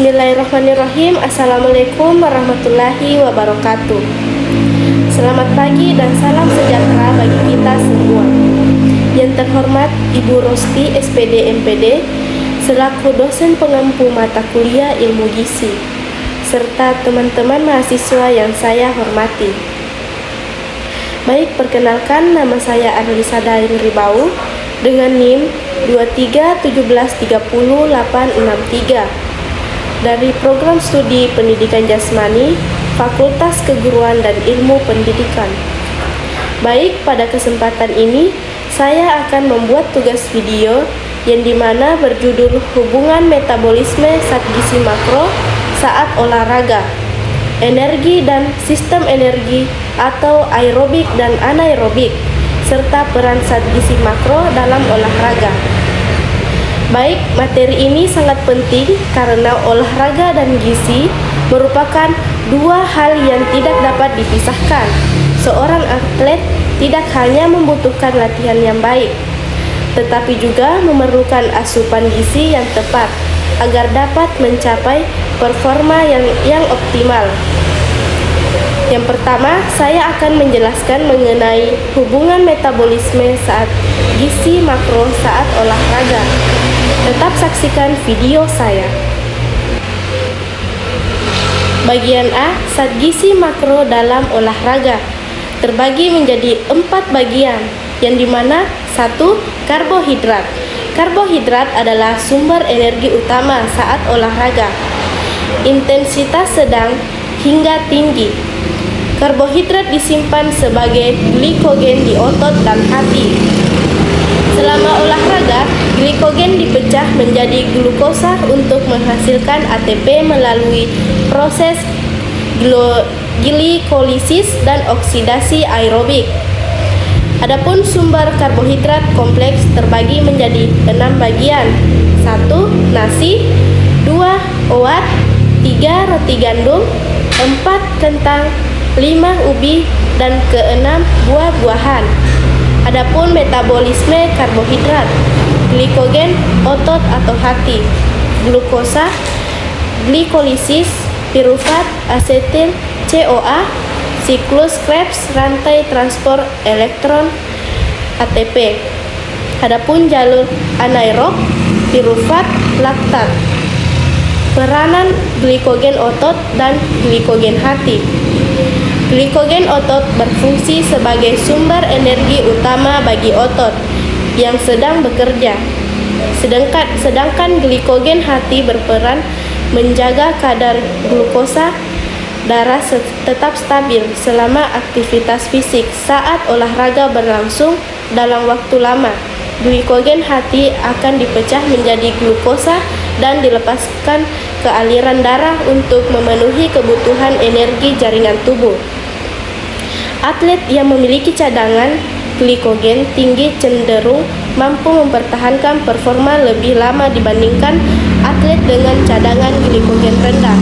Bismillahirrahmanirrahim. Assalamualaikum warahmatullahi wabarakatuh. Selamat pagi dan salam sejahtera bagi kita semua. Yang terhormat Ibu Rosti SPD MPD selaku dosen pengampu mata kuliah ilmu gizi, serta teman-teman mahasiswa yang saya hormati. Baik, perkenalkan, nama saya Arlisa Dain Ribau dengan NIM 231730-863 dari Program Studi Pendidikan Jasmani Fakultas Keguruan dan Ilmu Pendidikan. Baik, pada kesempatan ini saya akan membuat tugas video yang dimana berjudul Hubungan Metabolisme Zat Gizi Makro saat olahraga, energi dan sistem energi atau aerobik dan anaerobik, serta peran zat gizi makro dalam olahraga. Baik, materi ini sangat penting karena olahraga dan gizi merupakan dua hal yang tidak dapat dipisahkan. Seorang atlet tidak hanya membutuhkan latihan yang baik, tetapi juga memerlukan asupan gizi yang tepat agar dapat mencapai performa yang optimal. Yang pertama, saya akan menjelaskan mengenai hubungan metabolisme saat gizi makro saat olahraga. Tetap saksikan video saya. Bagian A, zat gizi makro dalam olahraga terbagi menjadi 4 bagian, yang dimana 1. Karbohidrat. Karbohidrat adalah sumber energi utama saat olahraga, intensitas sedang hingga tinggi. Karbohidrat disimpan sebagai glikogen di otot dan hati. Selama olahraga, glikogen dipecah menjadi glukosa untuk menghasilkan ATP melalui proses glikolisis dan oksidasi aerobik. Adapun sumber karbohidrat kompleks terbagi menjadi 6 bagian. 1. Nasi, 2. Oat, 3. Roti gandum, 4. Kentang, 5. Ubi, dan ke-6 buah-buahan. Adapun metabolisme karbohidrat, glikogen, otot atau hati, glukosa, glikolisis, pirufat, asetil, CoA, siklus Krebs, rantai transport elektron, ATP. Adapun jalur anaerob, pirufat, laktat. Peranan glikogen otot dan glikogen hati. Glikogen otot berfungsi sebagai sumber energi utama bagi otot yang sedang bekerja. Sedangkan glikogen hati berperan menjaga kadar glukosa darah tetap stabil selama aktivitas fisik. Saat olahraga berlangsung dalam waktu lama, glikogen hati akan dipecah menjadi glukosa dan dilepaskan ke aliran darah untuk memenuhi kebutuhan energi jaringan tubuh. Atlet yang memiliki cadangan glikogen tinggi cenderung mampu mempertahankan performa lebih lama dibandingkan atlet dengan cadangan glikogen rendah.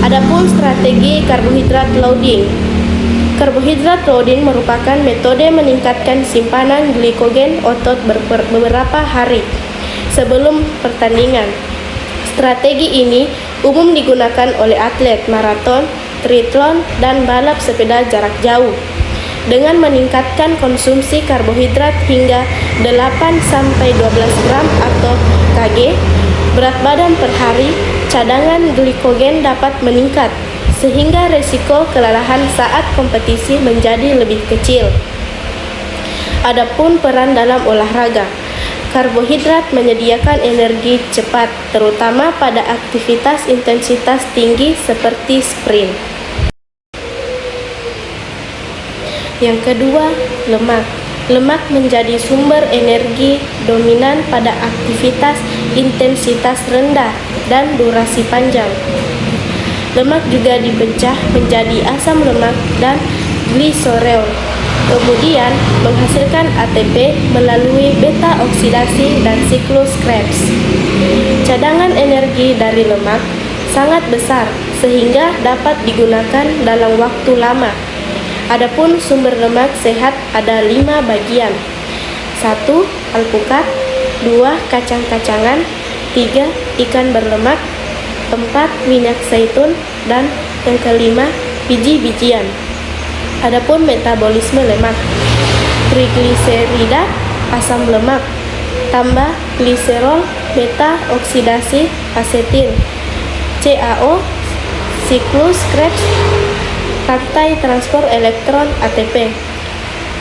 Adapun strategi karbohidrat loading. Karbohidrat loading merupakan metode meningkatkan simpanan glikogen otot beberapa hari sebelum pertandingan. Strategi ini umum digunakan oleh atlet maraton, triathlon, dan balap sepeda jarak jauh. Dengan meningkatkan konsumsi karbohidrat hingga 8-12 gram atau kg berat badan per hari, cadangan glikogen dapat meningkat, sehingga resiko kelelahan saat kompetisi menjadi lebih kecil. Adapun peran dalam olahraga, karbohidrat menyediakan energi cepat, terutama pada aktivitas intensitas tinggi seperti sprint. Yang kedua, lemak. Lemak menjadi sumber energi dominan pada aktivitas intensitas rendah dan durasi panjang. Lemak juga dipecah menjadi asam lemak dan gliserol, kemudian menghasilkan ATP melalui beta oksidasi dan siklus Krebs. Cadangan energi dari lemak sangat besar sehingga dapat digunakan dalam waktu lama. Adapun sumber lemak sehat ada 5 bagian. 1. Alpukat, 2. Kacang-kacangan, 3. Ikan berlemak, 4. Minyak zaitun, dan yang kelima biji-bijian. Adapun metabolisme lemak, trigliserida, asam lemak, tambah gliserol, beta oksidasi asetil, CaO, siklus Krebs, rantai transport elektron ATP.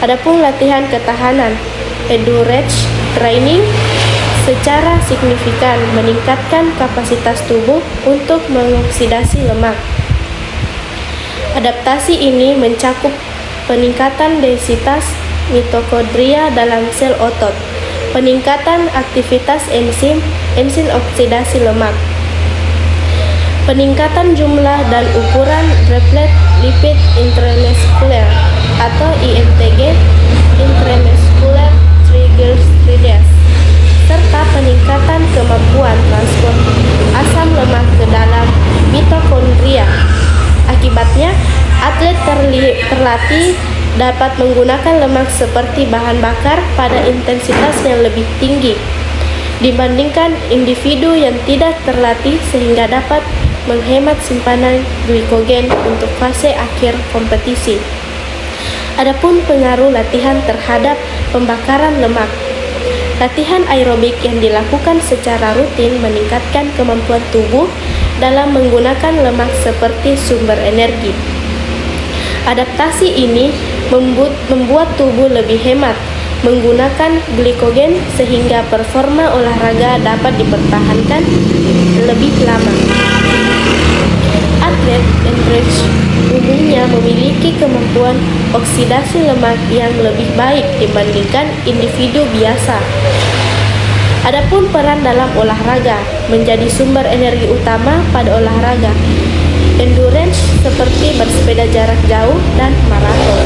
Adapun latihan ketahanan, endurance training secara signifikan meningkatkan kapasitas tubuh untuk mengoksidasi lemak. Adaptasi ini mencakup peningkatan densitas mitokondria dalam sel otot, peningkatan aktivitas enzim oksidasi lemak, peningkatan jumlah dan ukuran droplet lipid intramuskuler atau IMTG, intramuscular triglycerides, serta peningkatan kemampuan transport asam lemak ke dalam mitokondria. Akibatnya, atlet terlatih dapat menggunakan lemak seperti bahan bakar pada intensitas yang lebih tinggi dibandingkan individu yang tidak terlatih, sehingga dapat menghemat simpanan glikogen untuk fase akhir kompetisi. Adapun pengaruh latihan terhadap pembakaran lemak, latihan aerobik yang dilakukan secara rutin meningkatkan kemampuan tubuh dalam menggunakan lemak seperti sumber energi. Adaptasi ini membuat tubuh lebih hemat menggunakan glikogen, sehingga performa olahraga dapat dipertahankan lebih lama. Atlet endurance umumnya memiliki kemampuan oksidasi lemak yang lebih baik dibandingkan individu biasa. Adapun peran dalam olahraga menjadi sumber energi utama pada olahraga endurance seperti bersepeda jarak jauh dan maraton.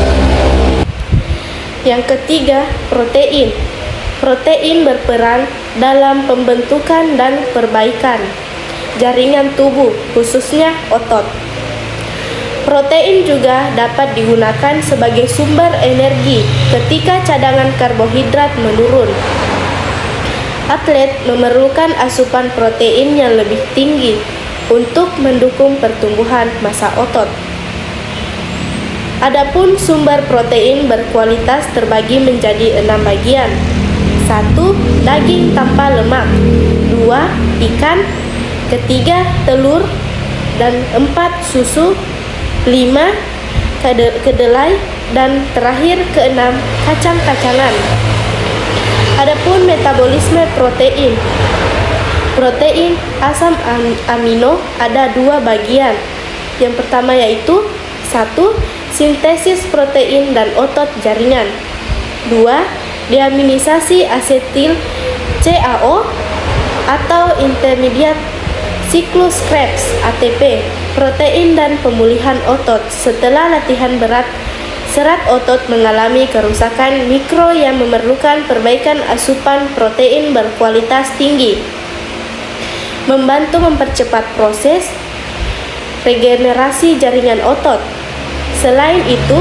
Yang ketiga, protein. Protein berperan dalam pembentukan dan perbaikan jaringan tubuh, khususnya otot. Protein juga dapat digunakan sebagai sumber energi ketika cadangan karbohidrat menurun. Atlet memerlukan asupan protein yang lebih tinggi untuk mendukung pertumbuhan massa otot. Adapun sumber protein berkualitas terbagi menjadi 6 bagian. 1. Daging tanpa lemak. 2. Ikan. Ketiga, telur. Dan 4. Susu. 5. Kedelai. Dan terakhir keenam, kacang-kacangan. Adapun metabolisme protein. Protein asam amino ada 2 bagian. Yang pertama yaitu 1. Sintesis protein dan otot jaringan. 2. Deaminisasi asetil CaO atau intermediate siklus Krebs ATP, protein dan pemulihan otot. Setelah latihan berat, serat otot mengalami kerusakan mikro yang memerlukan perbaikan asupan protein berkualitas tinggi, membantu mempercepat proses regenerasi jaringan otot. Selain itu,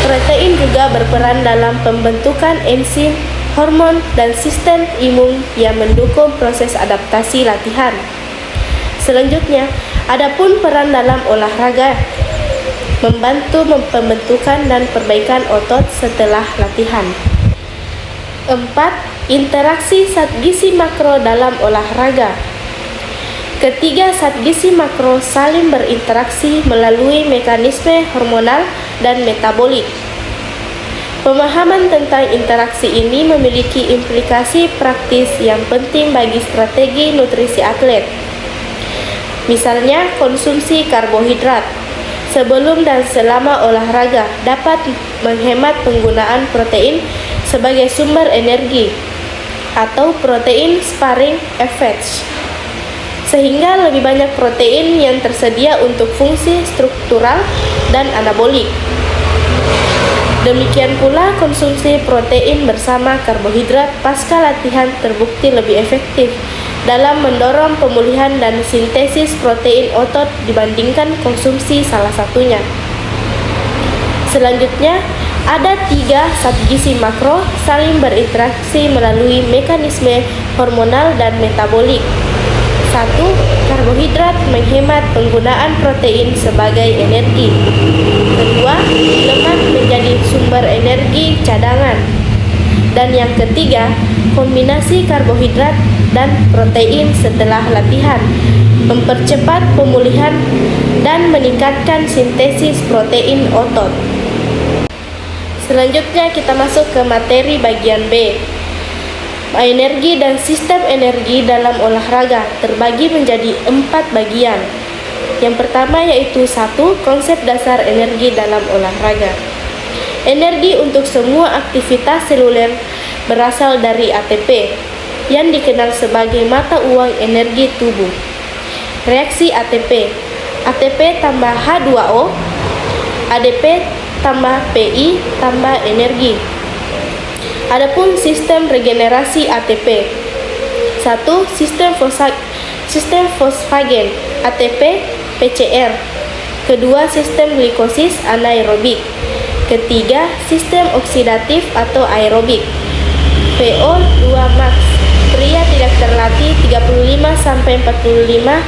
protein juga berperan dalam pembentukan enzim, hormon, dan sistem imun yang mendukung proses adaptasi latihan. Selanjutnya, adapun peran dalam olahraga, membantu pembentukan dan perbaikan otot setelah latihan. 4. Interaksi zat gizi makro dalam olahraga. Ketiga zat gizi makro saling berinteraksi melalui mekanisme hormonal dan metabolik. Pemahaman tentang interaksi ini memiliki implikasi praktis yang penting bagi strategi nutrisi atlet. Misalnya, konsumsi karbohidrat sebelum dan selama olahraga dapat menghemat penggunaan protein sebagai sumber energi atau protein sparing effects, sehingga lebih banyak protein yang tersedia untuk fungsi struktural dan anabolik. Demikian pula konsumsi protein bersama karbohidrat pasca latihan terbukti lebih efektif dalam mendorong pemulihan dan sintesis protein otot dibandingkan konsumsi salah satunya. Selanjutnya, ada 3 zat gizi makro saling berinteraksi melalui mekanisme hormonal dan metabolik. Satu, karbohidrat menghemat penggunaan protein sebagai energi. Kedua, lemak menjadi sumber energi cadangan. Dan yang ketiga, kombinasi karbohidrat dan protein setelah latihan mempercepat pemulihan dan meningkatkan sintesis protein otot. Selanjutnya kita masuk ke materi bagian B. Energi dan sistem energi dalam olahraga terbagi menjadi 4 bagian. Yang pertama yaitu 1. Konsep dasar energi dalam olahraga. Energi untuk semua aktivitas seluler berasal dari ATP, yang dikenal sebagai mata uang energi tubuh. Reaksi ATP, ATP tambah H2O, ADP tambah PI tambah energi. Adapun sistem regenerasi ATP. 1. Sistem fosfagen ATP PCR. Kedua, sistem glikosis anaerobik. Ketiga, sistem oksidatif atau aerobik. VO2 max. Pria tidak terlatih 35 sampai 45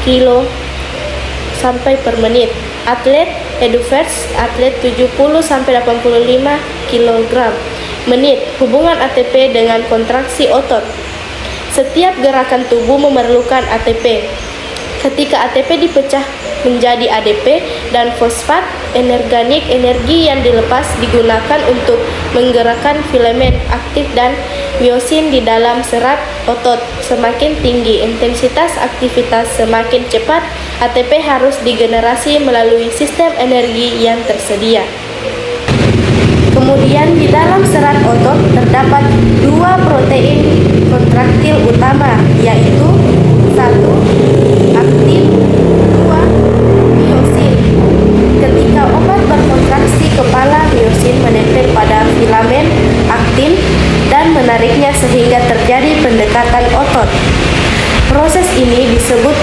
kilo sampai per menit. Atlet Eduvers, atlet 70 sampai 85 kg menit. Hubungan ATP dengan kontraksi otot. Setiap gerakan tubuh memerlukan ATP. Ketika ATP dipecah menjadi ADP dan fosfat anorganik, energi yang dilepas digunakan untuk menggerakkan filamen aktif dan miosin di dalam serat otot. Semakin tinggi intensitas aktivitas, semakin cepat ATP harus digenerasi melalui sistem energi yang tersedia. Kemudian di dalam serat otot terdapat 2 protein kontraktil utama, yaitu 1. Aktin, 2. miosin. Ketika obat berkontraksi, kepala miosin menempel pada filamen aktin dan menariknya sehingga terjadi pendekatan otot. Proses ini disebut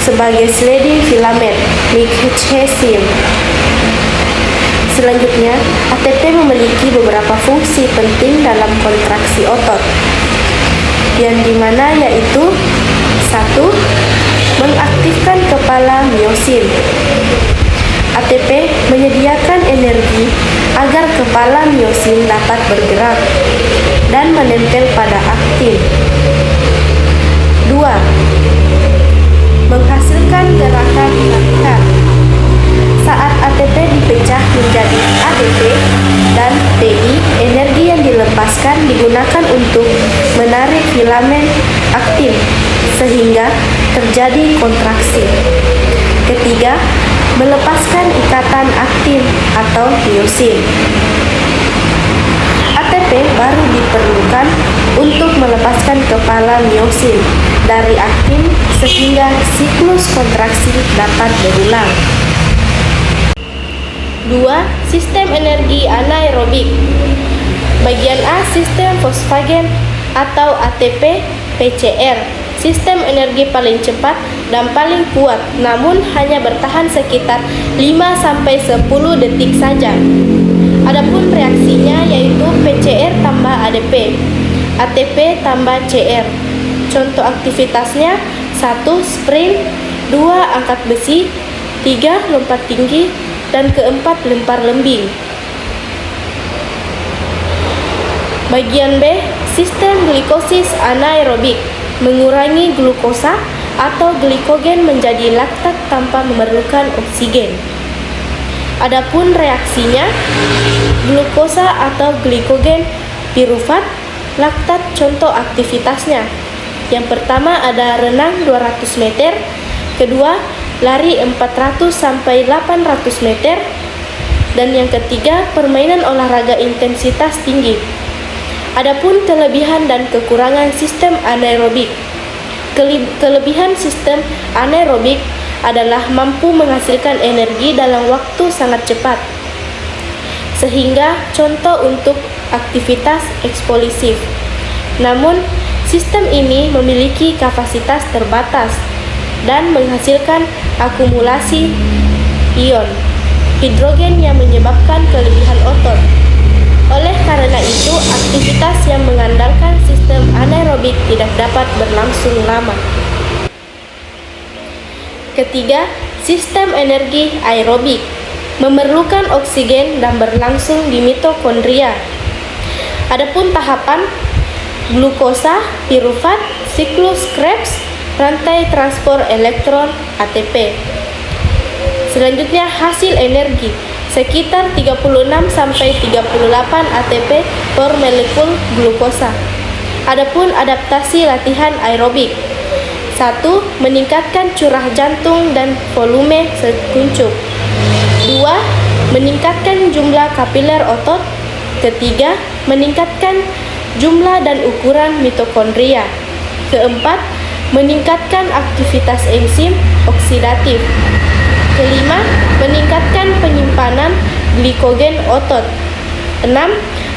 sebagai sliding filament mycorrhizal. Selanjutnya, ATP memiliki beberapa fungsi penting dalam kontraksi otot, yang dimana yaitu 1. Mengaktifkan kepala miosin. ATP menyediakan energi agar kepala miosin dapat bergerak dan menempel pada aktin. 2. Menghasilkan gerakan latihan. Saat ATP dipecah menjadi ADP dan PI, energi yang dilepaskan digunakan untuk menarik filamen aktin sehingga terjadi kontraksi. Ketiga, melepaskan ikatan aktin atau miosin. ATP baru diperlukan untuk melepaskan kepala miosin dari aktin sehingga siklus kontraksi dapat berulang. 2. Sistem energi anaerobik. Bagian A, sistem fosfagen atau ATP PCR. Sistem energi paling cepat dan paling kuat, namun hanya bertahan sekitar 5-10 detik saja. Adapun reaksinya yaitu PCR tambah ADP, ATP tambah CR. Contoh aktivitasnya: 1. Sprint, 2. Angkat besi, 3. Lompat tinggi, dan keempat lempar lembing. Bagian B, sistem glikosis anaerobik. Mengurangi glukosa atau glikogen menjadi laktat tanpa memerlukan oksigen. Adapun reaksinya, glukosa atau glikogen pirufat, laktat. Contoh aktivitasnya: yang pertama ada renang 200 meter, kedua lari 400 sampai 800 meter, dan yang ketiga permainan olahraga intensitas tinggi. Adapun kelebihan dan kekurangan sistem anaerobik. Kelebihan sistem anaerobik adalah mampu menghasilkan energi dalam waktu sangat cepat, sehingga contoh untuk aktivitas eksplosif. Namun, sistem ini memiliki kapasitas terbatas dan menghasilkan akumulasi ion hidrogen yang menyebabkan kelebihan otot. Oleh karena itu, aktivitas yang mengandalkan sistem anaerobik tidak dapat berlangsung lama. Ketiga, sistem energi aerobik memerlukan oksigen dan berlangsung di mitokondria. Adapun tahapan glukosa, pirufat, siklus Krebs, rantai transport elektron ATP. Selanjutnya hasil energi sekitar 36 sampai 38 ATP per molekul glukosa. Adapun adaptasi latihan aerobik. 1. Meningkatkan curah jantung dan volume sekuncup. 2. Meningkatkan jumlah kapiler otot. Ketiga, meningkatkan jumlah dan ukuran mitokondria. Keempat, meningkatkan aktivitas enzim oksidatif. Kelima, meningkatkan penyimpanan glikogen otot. 6.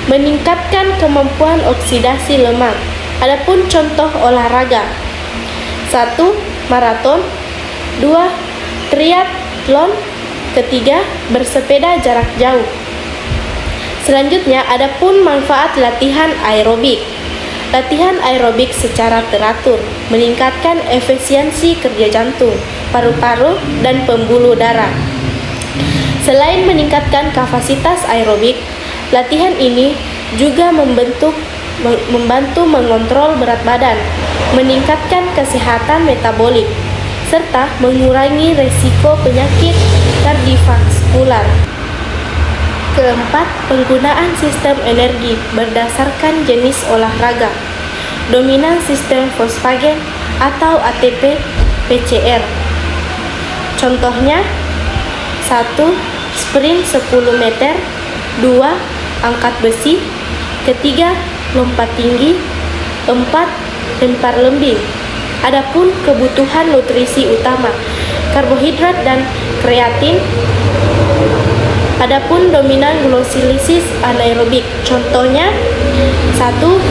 Meningkatkan kemampuan oksidasi lemak. Adapun contoh olahraga. 1. Maraton. 2. Triathlon. Ketiga, bersepeda jarak jauh. Selanjutnya, adapun manfaat latihan aerobik. Latihan aerobik secara teratur meningkatkan efisiensi kerja jantung, paru-paru, dan pembuluh darah. Selain meningkatkan kapasitas aerobik, latihan ini juga membantu mengontrol berat badan, meningkatkan kesehatan metabolik, serta mengurangi resiko penyakit kardiovaskular. Keempat, penggunaan sistem energi berdasarkan jenis olahraga. Dominan sistem fosfagen atau ATP PCR. Contohnya 1. Sprint 10 meter. 2. Angkat besi. Ketiga, lompat tinggi. 4. Lempar lembing. Adapun kebutuhan nutrisi utama, karbohidrat dan kreatin. Adapun dominan glukosilsis anaerobik, contohnya 1.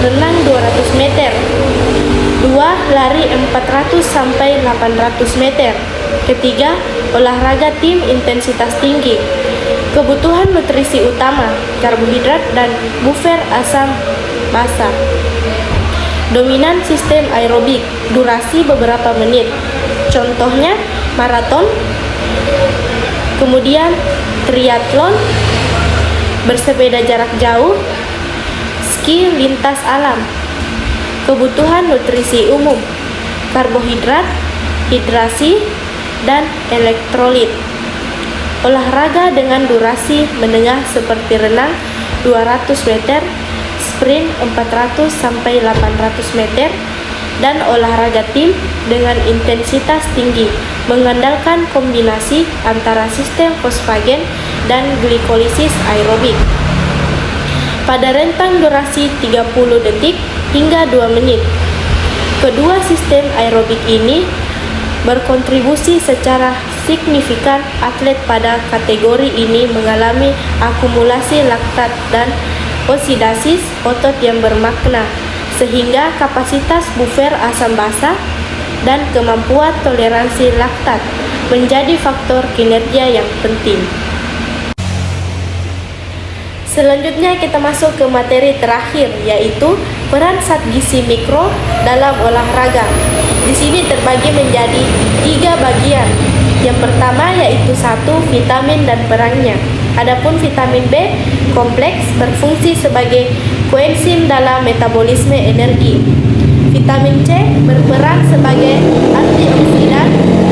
Renang 200 meter. 2. Lari 400 sampai 800 meter. Ketiga, olahraga tim intensitas tinggi. Kebutuhan nutrisi utama, karbohidrat dan buffer asam basa. Dominan sistem aerobik, durasi beberapa menit. Contohnya maraton, kemudian triathlon, bersepeda jarak jauh, ski lintas alam. Kebutuhan nutrisi umum, karbohidrat, hidrasi, dan elektrolit. Olahraga dengan durasi menengah seperti renang 200 meter, sprint 400 sampai 800 meter, dan olahraga tim dengan intensitas tinggi mengandalkan kombinasi antara sistem fosfagen dan glikolisis aerobik. Pada rentang durasi 30 detik hingga 2 menit. Kedua sistem aerobik ini berkontribusi secara signifikan. Atlet pada kategori ini mengalami akumulasi laktat dan oksidasi otot yang bermakna, sehingga kapasitas buffer asam basa dan kemampuan toleransi laktat menjadi faktor kinerja yang penting. Selanjutnya kita masuk ke materi terakhir, yaitu peran zat gizi mikro dalam olahraga. Di sini terbagi menjadi 3 bagian. Yang pertama yaitu 1. Vitamin dan perannya. Adapun vitamin B kompleks berfungsi sebagai koenzim dalam metabolisme energi. Vitamin C berperan sebagai antioksidan,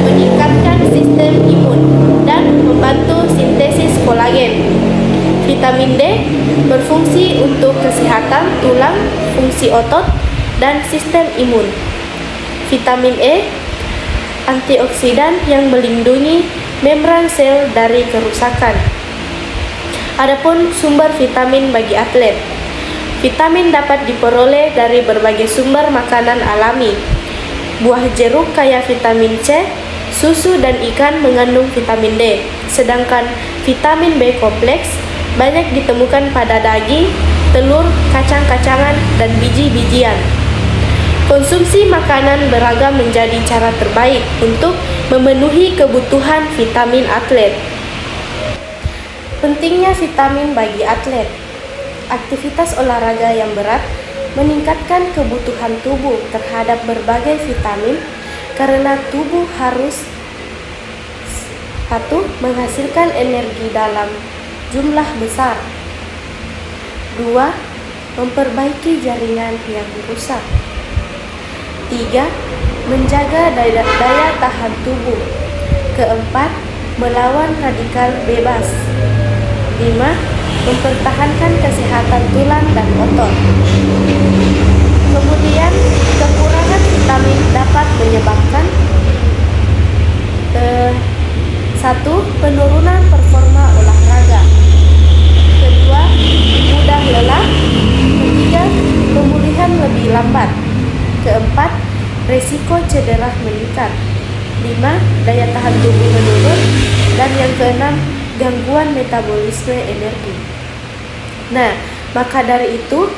meningkatkan sistem imun, dan membantu sintesis kolagen. Vitamin D berfungsi untuk kesehatan tulang, fungsi otot, dan sistem imun. Vitamin E antioksidan yang melindungi membran sel dari kerusakan. Adapun sumber vitamin bagi atlet. Vitamin dapat diperoleh dari berbagai sumber makanan alami. Buah jeruk kaya vitamin C, susu dan ikan mengandung vitamin D. Sedangkan vitamin B kompleks banyak ditemukan pada daging, telur, kacang-kacangan, dan biji-bijian. Konsumsi makanan beragam menjadi cara terbaik untuk memenuhi kebutuhan vitamin atlet. Pentingnya vitamin bagi atlet. Aktivitas olahraga yang berat meningkatkan kebutuhan tubuh terhadap berbagai vitamin karena tubuh harus menghasilkan energi dalam jumlah besar. 2. Memperbaiki jaringan yang rusak. 3. Menjaga daya tahan tubuh. Keempat, melawan radikal bebas. 5. Mempertahankan kesehatan tulang dan otot. Kemudian, kekurangan vitamin dapat menyebabkan 1. Penurunan performa olahraga. Kedua, mudah lelah. Ketiga, pemulihan lebih lambat. Keempat, resiko cedera meningkat. 5. Daya tahan tubuh menurun. Dan yang keenam, gangguan metabolisme energi. Nah, maka dari itu,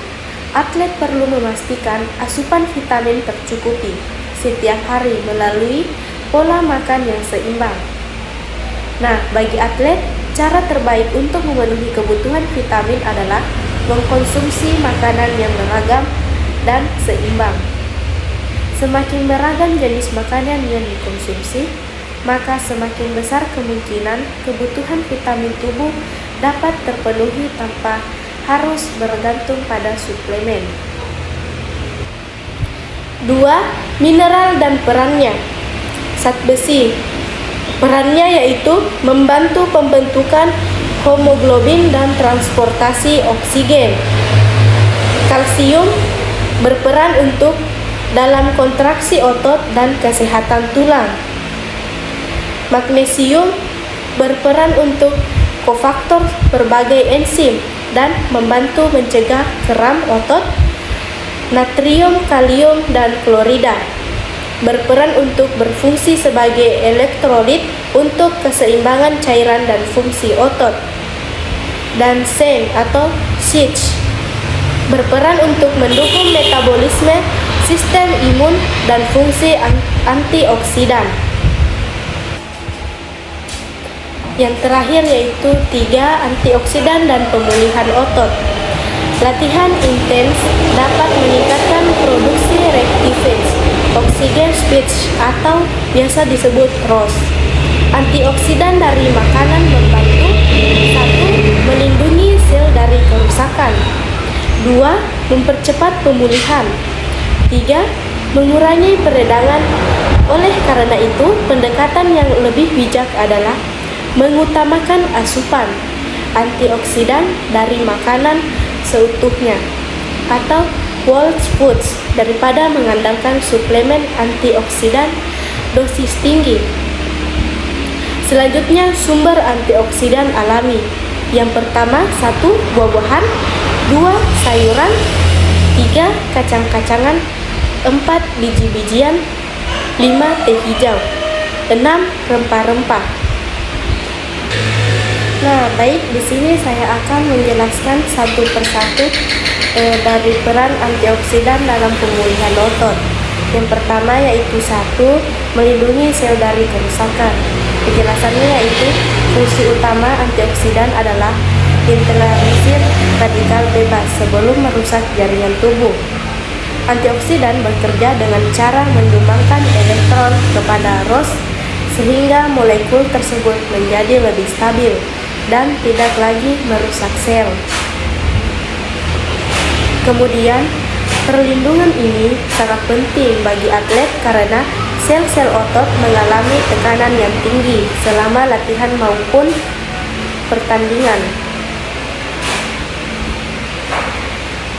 atlet perlu memastikan asupan vitamin tercukupi setiap hari melalui pola makan yang seimbang. Nah, bagi atlet, cara terbaik untuk memenuhi kebutuhan vitamin adalah mengkonsumsi makanan yang beragam dan seimbang. Semakin beragam jenis makanan yang dikonsumsi, maka semakin besar kemungkinan kebutuhan vitamin tubuh dapat terpenuhi tanpa harus bergantung pada suplemen. 2. Mineral dan perannya. Zat besi. Perannya yaitu membantu pembentukan hemoglobin dan transportasi oksigen. Kalsium berperan untuk dalam kontraksi otot dan kesehatan tulang. Magnesium berperan untuk kofaktor berbagai enzim dan membantu mencegah kram otot. Natrium, kalium, dan klorida berperan untuk berfungsi sebagai elektrolit untuk keseimbangan cairan dan fungsi otot. Dan zinc atau SIDH berperan untuk mendukung metabolisme, sistem imun, dan fungsi antioksidan. Yang terakhir yaitu 3. Antioksidan dan pemulihan otot. Latihan intens dapat meningkatkan produksi reactivase, oxygen speech atau biasa disebut ROS. Antioksidan dari makanan membantu 1. Melindungi sel dari kerusakan. 2. Mempercepat pemulihan. 3. Mengurangi peradangan. Oleh karena itu, pendekatan yang lebih bijak adalah mengutamakan asupan antioksidan dari makanan seutuhnya atau whole foods daripada mengandalkan suplemen antioksidan dosis tinggi. Selanjutnya, sumber antioksidan alami. Yang pertama, 1. Buah-buahan. 2. Sayuran. 3. Kacang-kacangan. 4. Biji-bijian. 5. Teh hijau. 6. Rempah-rempah. Nah, baik, di sini saya akan menjelaskan satu persatu dari peran antioksidan dalam pemulihan otot. Yang pertama yaitu 1. Melindungi sel dari kerusakan. Penjelasannya yaitu fungsi utama antioksidan adalah internalisir radikal bebas sebelum merusak jaringan tubuh. Antioksidan bekerja dengan cara menyumbangkan elektron kepada ROS sehingga molekul tersebut menjadi lebih stabil dan tidak lagi merusak sel. Kemudian, perlindungan ini sangat penting bagi atlet karena sel-sel otot mengalami tekanan yang tinggi selama latihan maupun pertandingan.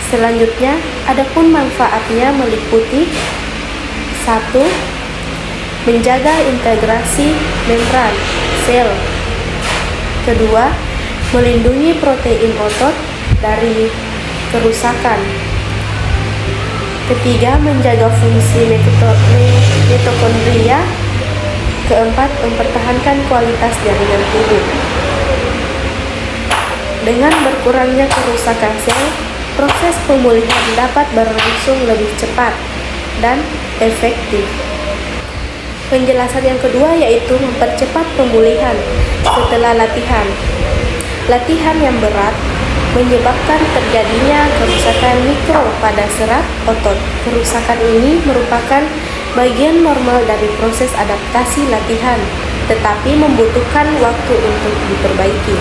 Selanjutnya, adapun manfaatnya meliputi 1. Menjaga integrasi membran sel. Kedua, melindungi protein otot dari kerusakan. Ketiga, menjaga fungsi mitokondria. Keempat, mempertahankan kualitas jaringan tubuh. Dengan berkurangnya kerusakan sel, proses pemulihan dapat berlangsung lebih cepat dan efektif. Penjelasan yang kedua yaitu mempercepat pemulihan setelah latihan. Latihan yang berat menyebabkan terjadinya kerusakan mikro pada serat otot. Kerusakan ini merupakan bagian normal dari proses adaptasi latihan, tetapi membutuhkan waktu untuk diperbaiki.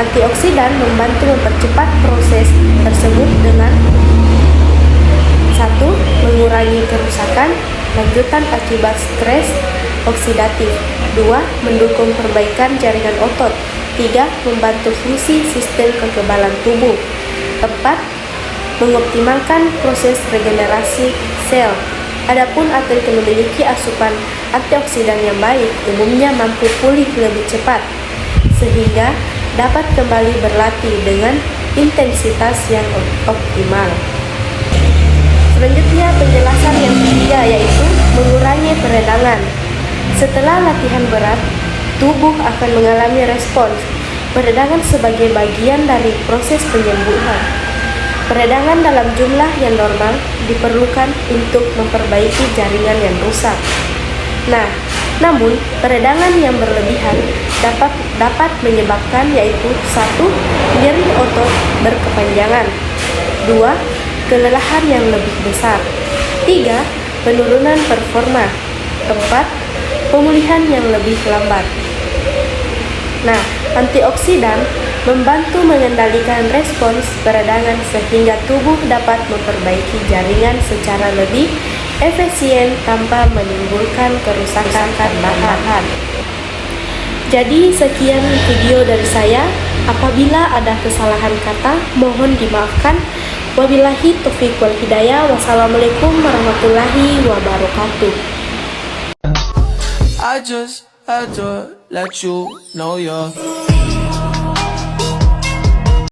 Antioksidan membantu mempercepat proses tersebut dengan 1. Mengurangi kerusakan lanjutan akibat stres oksidatif. 2. Mendukung perbaikan jaringan otot. 3. Membantu fungsi sistem kekebalan tubuh. 4. Mengoptimalkan proses regenerasi sel. Adapun atlet yang memiliki asupan antioksidan yang baik umumnya mampu pulih lebih cepat, sehingga dapat kembali berlatih dengan intensitas yang optimal. Selanjutnya penjelasan yang ketiga yaitu mengurangi peredangan. Setelah latihan berat, tubuh akan mengalami respons peredangan sebagai bagian dari proses penyembuhan. Peredangan dalam jumlah yang normal diperlukan untuk memperbaiki jaringan yang rusak. Namun peredangan yang berlebihan dapat menyebabkan yaitu 1. Nyeri otot berkepanjangan. 2. Kelelahan yang lebih besar. 3. Penurunan performa. 4. Pemulihan yang lebih lambat. Antioksidan membantu mengendalikan respons peredangan sehingga tubuh dapat memperbaiki jaringan secara lebih efisien tanpa menimbulkan kerusakan tambahan. Jadi sekian video dari saya. Apabila ada kesalahan kata, mohon dimaafkan. Wabillahi taufiq wal hidayah. Wassalamualaikum warahmatullahi wabarakatuh. I just had to let you know you're